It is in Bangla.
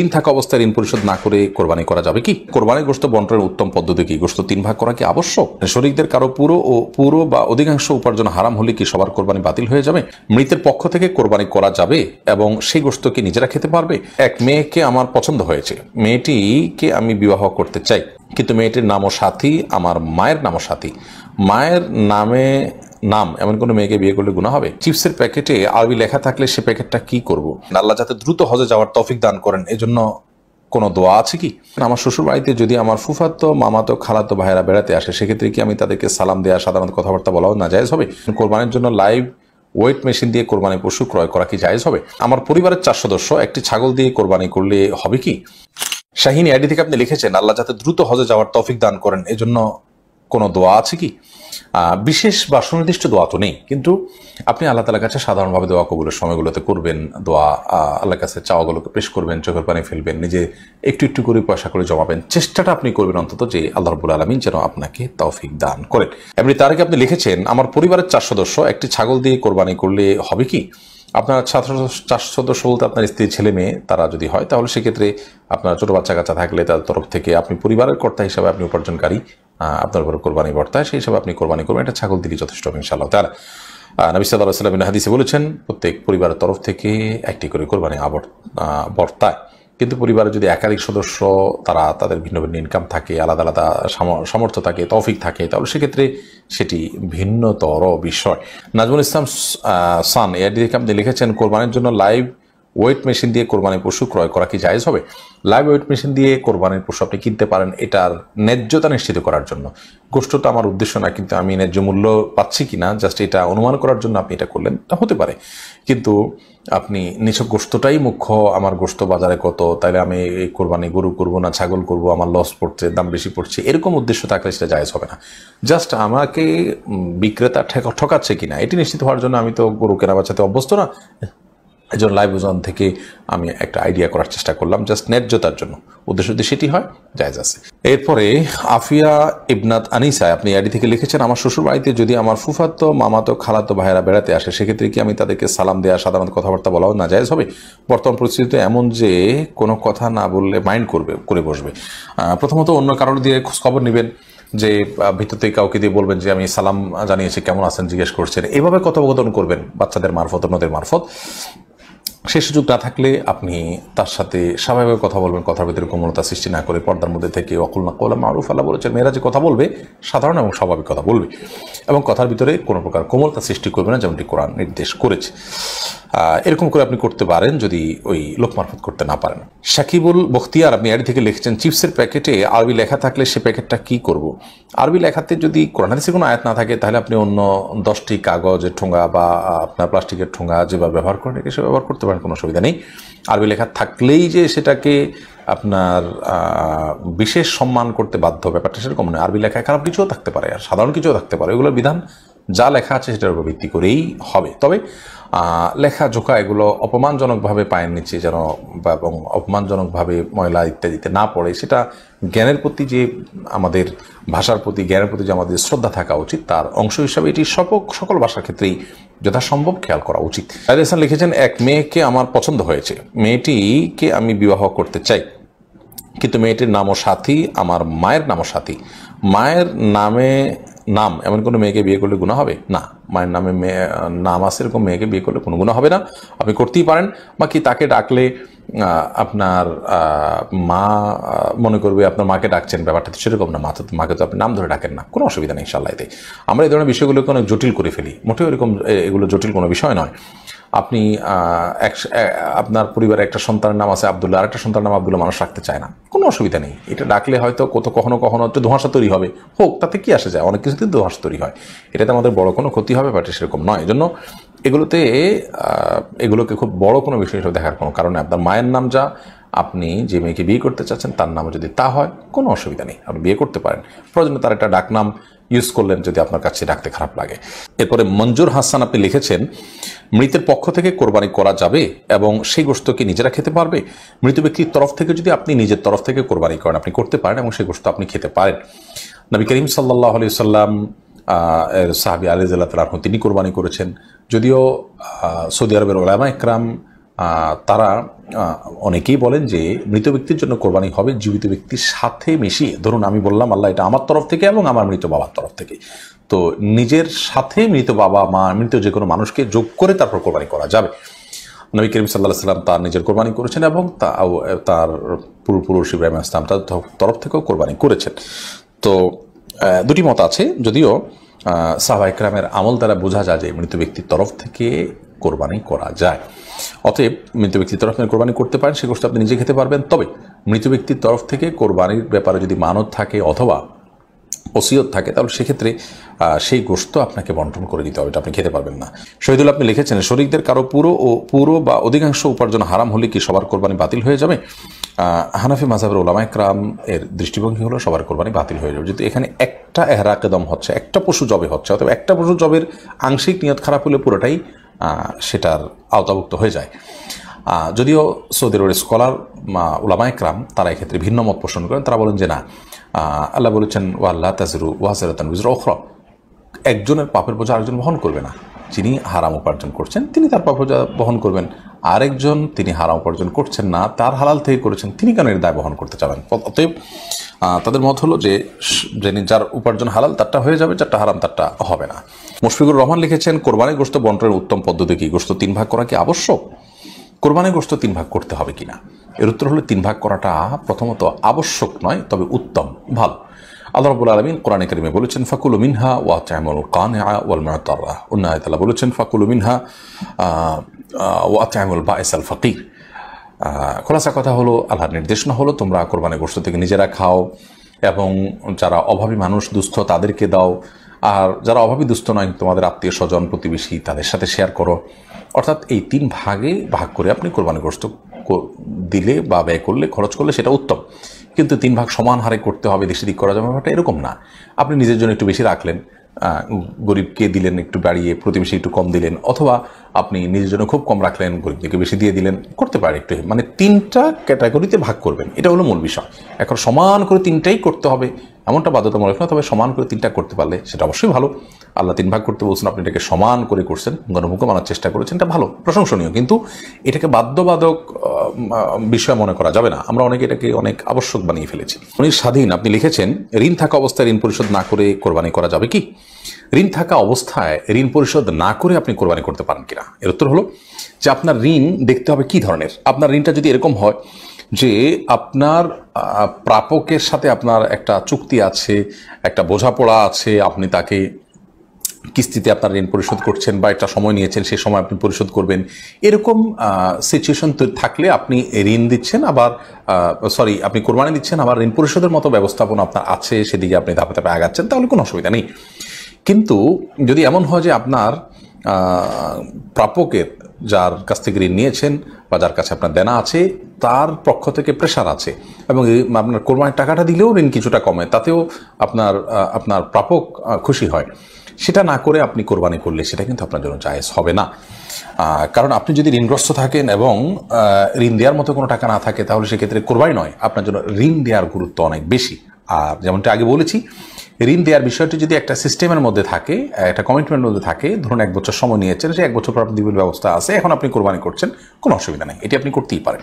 ঋণ থাকা অবস্থায় ঋণ পরিশোধ না করে কোরবানি করা যাবে কি? কোরবানির গোশত বন্টনের উত্তম পদ্ধতি কি? গোশত 3 ভাগ করা কি আবশ্যক? শরীকদের কারো পুরো বা অধিকাংশ উপার্জন হারাম হলে কি সবার কোরবানি বাতিল হয়ে যাবে? মৃতের পক্ষ থেকে কোরবানি করা যাবে এবং সেই গোশত কি নিজেরা খেতে পারবে? এক মেয়েকে আমার পছন্দ হয়েছে, মেয়েটিকে আমি বিবাহ করতে চাই, কিন্তু মেয়েটির নামও সাথী, আমার মায়ের নামও সাথী। মায়ের নাম এমন কোনো মেয়েকে বিয়ে করলে গুনাহ হবে? চিপসের প্যাকেটে আরবি লেখা থাকলে সে প্যাকেটটা কি করব? আল্লাহ যাতে দ্রুত হজে যাওয়ার তৌফিক দান করেন, এজন্য কোনো দোয়া আছে কি? আমার শ্বশুর বাড়িতে যদি আমার ফুফাতো, মামাতো, খালাতো ভাইয়েরা বেড়াতে আসে, সেক্ষেত্রে কি আমি তাদেরকে সালাম দেওয়া, সাধারণত কথাবার্তা বলাও না জায়েজ হবে? কোরবানির জন্য লাইভ ওয়েট মেশিন দিয়ে কোরবানি পশু ক্রয় করা কি জায়েজ হবে? আমার পরিবারের 4 সদস্য একটি ছাগল দিয়ে কোরবানি করলে হবে কি? শাহিনী আইডি থেকে আপনি লিখেছেন, আল্লাহ যাতে দ্রুত হজে যাওয়ার তৌফিক দান করেন, এজন্য কোনো দোয়া আছে কি? বিশেষ বা সুনির্দিষ্ট দোয়া তো নেই, কিন্তু আপনি আল্লাহ তাআলার কাছে সাধারণভাবে দোয়া কবুলের সময়গুলোতে করবেন, দোয়া আল্লাহর কাছে চাওয়াগুলোকে পেশ করবেন, চোখের পানি ফেলবেন, নিজে একটু একটু করে পয়সা করে জমাবেন, চেষ্টাটা আপনি করবেন অন্তত যে আল্লাহ রাব্বুল আলামিন যেন আপনাকে তৌফিক দান করেন। এমনি তার আগে আপনি লিখেছেন, আমার পরিবারের 4 সদস্য একটি ছাগল দিয়ে কোরবানি করলে হবে কি? আপনার 4 সদস্য বলতে আপনার স্ত্রী, ছেলে মেয়ে তারা যদি হয়, তাহলে সেক্ষেত্রে আপনার ছোট বাচ্চা কাচ্চা থাকলে তাদের তরফ থেকে আপনি পরিবারের কর্তা হিসাবে আপনি উপার্জনকারী, আপনার উপর কোরবানি বর্তায়, সেই হিসাবে আপনি কোরবানি করবেন, এটা ছাগল দিলেই যথেষ্ট হবে ইনশাআল্লাহ তাআলা। নবী সাল্লাল্লাহু আলাইহি ওয়াসাল্লাম হাদিসে বলেছেন, প্রত্যেক পরিবারের তরফ থেকে একটি করে কোরবানি বর্তায়। কিন্তু পরিবারে যদি একাধিক সদস্য, তাদের ভিন্ন ভিন্ন ইনকাম থাকে, আলাদা আলাদা সামর্থ্য থাকে, তৌফিক থাকে, তাহলে সেক্ষেত্রে সেটি ভিন্নতর বিষয়। নাজমুল ইসলাম সান এর দিকে আপনি লিখেছেন, কোরবানির জন্য লাইভ ওয়েট মেশিন দিয়ে কোরবানির পশু ক্রয় করা কি জায়েজ হবে? লাইভ ওয়েট মেশিন দিয়ে কোরবানির পশু আপনি কিনতে পারেন, এটার ন্যায্যতা নিশ্চিত করার জন্য। গোষ্ঠটা আমার উদ্দেশ্য না, কিন্তু আমি ন্যায্য মূল্য পাচ্ছি কিনা জাস্ট এটা অনুমান করার জন্য আপনি এটা করলেন, তা হতে পারে। কিন্তু আপনি নিছক গোশতটাই মুখ্য, আমার গোশত বাজারে কত, তাইলে আমি এই কোরবানি গরু করবো না ছাগল করবো, আমার লস পড়ছে, দাম বেশি পড়ছে, এরকম উদ্দেশ্য থাকলে সেটা জায়েজ হবে না। জাস্ট আমাকে বিক্রেতা ঠকাচ্ছে কিনা এটি নিশ্চিত হওয়ার জন্য, আমি তো গরু কেনা বেচাতে অভ্যস্ত না, এই জন্য লাইভ ওজন থেকে আমি একটা আইডিয়া করার চেষ্টা করলাম, জাস্ট ন্যায্যতার জন্য। উদ্দেশ্য যদি সেটি হয়, জায়েজ আছে। এরপরে আফিয়া ইবনাত আনিসা আপনি আইডি থেকে লিখেছেন, আমার শ্বশুর বাড়িতে যদি আমার ফুফাতো, মামাতো, খালাতো ভাইয়েরা বেড়াতে আসে, সেক্ষেত্রে কি আমি তাদেরকে সালাম দেওয়া, সাধারণত কথাবার্তা বলাও না জায়েজ হবে? বর্তমান পরিস্থিতিতে এমন যে কোনো কথা না বললে মাইন্ড করে বসবে। প্রথমত অন্য কারোর দিয়ে খোঁজখবর নেবেন, যে ভিতরতে কাউকে দিয়ে বলবেন যে আমি সালাম জানিয়েছি, কেমন আছেন জিজ্ঞেস করছেন, এভাবে কথোপকথন করবেন বাচ্চাদের মারফত, অন্যদের মারফত। সে সুযোগ না থাকলে আপনি তার সাথে স্বাভাবিক কথা বলবেন, কথার ভিতরে কোমলতা সৃষ্টি না করে, পর্দার মধ্যে থেকে অকুল না কওলা মারুফ। আল্লাহ বলেছেন, মেয়েরা যে কথা বলবে সাধারণ এবং স্বাভাবিক কথা বলবে, এবং কথার ভিতরে কোনো প্রকার কোমলতা সৃষ্টি করবে না, যেমনটি কোরআন নির্দেশ করেছে। এরকম করে আপনি করতে পারেন যদি ওই লোক মারফত করতে না পারেন। সাকিবুল বখতিয়ার আপনি আইডি থেকে লিখেছেন, চিপসের প্যাকেটে আরবি লেখা থাকলে সে প্যাকেটটা কি করব? আরবি লেখাতে যদি কোরআন হাদিসে কোনো আয়াত না থাকে, তাহলে আপনি অন্য 10টি কাগজের ঠোঙা বা আপনার প্লাস্টিকের ঠোঙা যেভাবে ব্যবহার করেন সে ব্যবহার করতে পারেন, কোনো অসুবিধা নেই। আরবি লেখা থাকলেই যে সেটাকে আপনার বিশেষ সম্মান করতে বাধ্য, ব্যাপারটা সেরকম নয়। আরবি লেখায় খারাপ কিছুও থাকতে পারে আর সাধারণ কিছুও থাকতে পারে, এগুলোর বিধান যা লেখা আছে সেটার উপর ভিত্তি করেই হবে। তবে লেখা জোকা এগুলো অপমানজনকভাবে পায়ের নিচে যেন এবং অপমানজনকভাবে ময়লা ইত্যাদিতে না পড়ে, সেটা জ্ঞানের প্রতি যে আমাদের ভাষার প্রতি, জ্ঞানের প্রতি যে আমাদের শ্রদ্ধা থাকা উচিত, তার অংশ হিসাবে এটি সকল ভাষার ক্ষেত্রেই যথাসম্ভব খেয়াল করা উচিত। রাইদ হাসান লিখেছেন, এক মেয়েকে আমার পছন্দ হয়েছে, মেয়েটিকে আমি বিবাহ করতে চাই, কিন্তু মেয়েটির নামও সাথী, আমার মায়ের নামও সাথী। মায়ের নাম এমন কোনো মেয়েকে বিয়ে করলে গুনাহ হবে? না, মায়ের নামে নাম আছে এরকম মেয়েকে বিয়ে করলে কোনো গুনাহ হবে না, আপনি করতেই পারেন। বাকি তাকে ডাকলে আপনার মা মনে করবে আপনার মাকে ডাকছেন, ব্যাপারটা তো সেরকম না। মাকে তো আপনি নাম ধরে ডাকেন না, কোনো অসুবিধা নেই ইনশাআল্লাহ। এতে আমরা এই ধরনের বিষয়গুলোকে অনেক জটিল করে ফেলি, মোটেও এগুলো জটিল কোনো বিষয় নয়। আপনি আপনার পরিবারে একটা সন্তানের নাম আছে আব্দুল্লাহ, আর একটা সন্তানের নাম আব্দুল্লাহ, মানুষ রাখতে চায় না, কোনো অসুবিধা নেই। এটা ডাকলে হয়তো কখনো একটু ধোঁয়াশা তৈরি হবে, হোক, তাতে কি আসে যায়, অনেক কিছুতে ধোঁয়াশা তৈরি হয়, এটাতে আমাদের বড় কোনো ক্ষতি হবে, বাট সেরকম নয়। এজন্য এগুলোকে খুব বড় কোনো বিষয় হিসেবে দেখার কোনো কারণে, আপনার মায়ের নাম যা, আপনি যে মেয়েকে বিয়ে করতে চাচ্ছেন তার নামও যদি তা হয়, কোনো অসুবিধা নেই, আপনি বিয়ে করতে পারেন। প্রয়োজনে তার একটা ডাকনাম ইউজ করলেন যদি আপনার কাছে ডাকতে খারাপ লাগে। এরপরে মঞ্জুর হাসান আপনি লিখেছেন, মৃতের পক্ষ থেকে কোরবানি করা যাবে এবং সেই গোশত কি নিজেরা খেতে পারবে? মৃত ব্যক্তির তরফ থেকে যদি আপনি নিজের তরফ থেকে কোরবানি করেন, আপনি করতে পারেন এবং সেই গোশত আপনি খেতে পারেন। নবী করিম সাল্লাল্লাহু আলাইহি ওয়াসাল্লাম সাহাবী আলী রাদিয়াল্লাহু তাআলা তিনি কোরবানি করেছেন। যদিও সৌদি আরবের উলামা ইকরাম তারা অনেকেই বলেন যে মৃত ব্যক্তির জন্য কোরবানি হবে জীবিত ব্যক্তির সাথে মিশিয়ে। ধরুন আমি বললাম আল্লাহ এটা আমার তরফ থেকে এবং আমার মৃত বাবার তরফ থেকে, তো নিজের সাথে মৃত বাবা মা মৃত যে কোনো মানুষকে যোগ করে তারপর কোরবানি করা যাবে। নবী করিম সাল্লাল্লাহু আলাইহি ওয়াসাল্লাম তার নিজের কোরবানি করেছেন এবং তার পূর্বপুরুষ ইব্রাহিম আলাইহিস সালাম তার তরফ থেকেও কোরবানি করেছেন। তো দুটি মত আছে, যদিও সাহাবা ইকরামের আমল দ্বারা বোঝা যায় যে মৃত ব্যক্তির তরফ থেকে কোরবানি করা যায়। অতএব মৃত ব্যক্তির তরফ থেকে কোরবানি করতে পারেন, সে গোশত আপনি নিজে খেতে পারবেন। তবে মৃত ব্যক্তির তরফ থেকে কোরবানির ব্যাপারে যদি মানত থাকে অথবা ওসিয়ত থাকে তাহলে সেক্ষেত্রে সেই গোশত আপনাকে বন্টন করে দিতে হবে, এটা আপনি খেতে পারবেন না। শহীদুল আপনি লিখেছেন শরীকদের কারো পুরো বা অধিকাংশ উপার্জন হারাম হলে কি সবার কোরবানি বাতিল হয়ে যাবে? হানাফি মাযহাবের উলামায়ে কেরাম এর দৃষ্টিভঙ্গি হলো সবার কোরবানি বাতিল হয়ে যাবে। যদি এখানে একটা এহরাকে দম হচ্ছে, একটা পশু জবে হচ্ছে, অথবা একটা পশু জবের আংশিক নিয়ত খারাপ হলে পুরোটাই সেটার আওতাভুক্ত হয়ে যায়। যদিও সৌদির স্কলার উলামায়ে কেরাম তারা এক্ষেত্রে ভিন্ন মত পোষণ করেন। তারা বলেন যে না, আল্লাহ বলেছেন ওয়াল্লা তাজরু ওয়াজরাতান উযরা উখরা, একজনের পাপের বোঝা আরেকজন বহন করবে না। যিনি হারাম উপার্জন করছেন তিনি তার পাপ বোঝা বহন করবেন, আরেকজন তিনি হারাম উপার্জন করছেন না, তার হালাল থেকে করেছেন, তিনি কেন এর দায় বহন করতে চাবেন? অতএব তাদের মত হলো যে যার উপার্জন হালাল তারটা হয়ে যাবে, যারটা হারাম তারটা হবে না। মুশফিকুর রহমান লিখেছেন কোরবানির গোশত বন্টনের উত্তম পদ্ধতি কি? গোশত 3 ভাগ করা কি আবশ্যক? কোরবানির গোশত 3 ভাগ করতে হবে কিনা? এর উত্তর হলো 3 ভাগ করাটা প্রথমত আবশ্যক নয়, তবে উত্তম, ভালো। আল্লাহ রাব্বুল আলামিন কোরআনে কারিমে বলেছেন ফাকুলু মিনহা ওয়া আত'ইমুল কানিআ ওয়াল মু'তাররা। অন্য আয়াতে আল্লাহ বলেছেন ফাকুলু মিনহা ওয়া আত'ইমুল বাঈসাল ফাকির। খোলাসা কথা হলো আল্লাহর নির্দেশনা হলো তোমরা কোরবানির গোশত থেকে নিজেরা খাও এবং যারা অভাবী মানুষ দুস্থ তাদেরকে দাও, আর যারা অভাবী দুস্থ নয় তোমাদের আত্মীয় স্বজন প্রতিবেশী তাদের সাথে শেয়ার করো। অর্থাৎ এই 3 ভাগে ভাগ করে আপনি কোরবানির গোশত দিলে বা ব্যয় করলে খরচ করলে সেটা উত্তম। কিন্তু 3 ভাগ সমান হারে করতে হবে, বেশি দিক করা যাবে ব্যাপারটা এরকম না। আপনি নিজের জন্য একটু বেশি রাখলেন, গরিবকে দিলেন একটু বাড়িয়ে, প্রতিবেশী একটু কম দিলেন, অথবা আপনি নিজের জন্য খুব কম রাখলেন, গরিবকে বেশি দিয়ে দিলেন, করতে পারে একটু। মানে 3টা ক্যাটাগরিতে ভাগ করবেন, এটা হলো মূল বিষয়। এখন সমান করে 3টাই করতে হবে এমনটা বাধ্যতামূলক না, তবে সমান করে 3টা করতে পারলে সেটা অবশ্যই ভালো। আল্লাহ 3 ভাগ করতে বলছেন, আপনি এটাকে সমান করে করছেন, গণমুখ্য মানার চেষ্টা করেছেন, এটা ভালো, প্রশংসনীয়। কিন্তু এটাকে বাধ্যবাধক বিষয় মনে করা যাবে না। আমরা অনেকে এটাকে অনেক আবশ্যক বানিয়ে ফেলেছি। উনি স্বাধীন আপনি লিখেছেন ঋণ থাকা অবস্থায় ঋণ পরিশোধ না করে কোরবানি করা যাবে কি? ঋণ থাকা অবস্থায় ঋণ পরিশোধ না করে আপনি কোরবানি করতে পারেন কিনা? এর উত্তর হলো যে আপনার ঋণ দেখতে হবে কি ধরনের। আপনার ঋণটা যদি এরকম হয় যে আপনার প্রাপকের সাথে আপনার একটা চুক্তি আছে, একটা বোঝাপড়া আছে, আপনি তাকে কিস্তিতে আপনার ঋণ পরিশোধ করছেন বা একটা সময় নিয়েছেন, সেই সময় আপনি পরিশোধ করবেন, এরকম সিচুয়েশন থাকলে আপনি ঋণ দিচ্ছেন, আবার আপনি কোরবানি দিচ্ছেন, আবার ঋণ পরিশোধের মতো ব্যবস্থাপনা আপনার আছে, সেদিকে আপনি ধাপে ধাপে আগাচ্ছেন, তাহলে কোনো অসুবিধা নেই। কিন্তু যদি এমন হয় যে আপনার প্রাপকের, যার কাছ থেকে ঋণ নিয়েছেন বা যার কাছে আপনার দেনা আছে, তার পক্ষ থেকে প্রেশার আছে এবং আপনার কোরবানির টাকাটা দিলেও ঋণ কিছুটা কমে, তাতেও আপনার প্রাপক খুশি হয়, সেটা না করে আপনি কোরবানি করলে সেটা কিন্তু আপনার জন্য জায়েজ হবে না। কারণ আপনি যদি ঋণগ্রস্ত থাকেন এবং ঋণ দেওয়ার মতো কোনো টাকা না থাকে, তাহলে সেক্ষেত্রে কোরবানি নয়, আপনার জন্য ঋণ দেওয়ার গুরুত্ব অনেক বেশি। আর যেমনটা আগে বলেছি, ঋণ দেওয়ার বিষয়টি যদি একটা সিস্টেমের মধ্যে থাকে, একটা কমিটমেন্টের মধ্যে থাকে, ধরুন 1 বছর সময় নিয়েছেন, সে 1 বছর পর আপনি দিবেন ব্যবস্থা আছে, এখন আপনি কোরবানি করছেন, কোনো অসুবিধা নেই, এটি আপনি করতেই পারেন।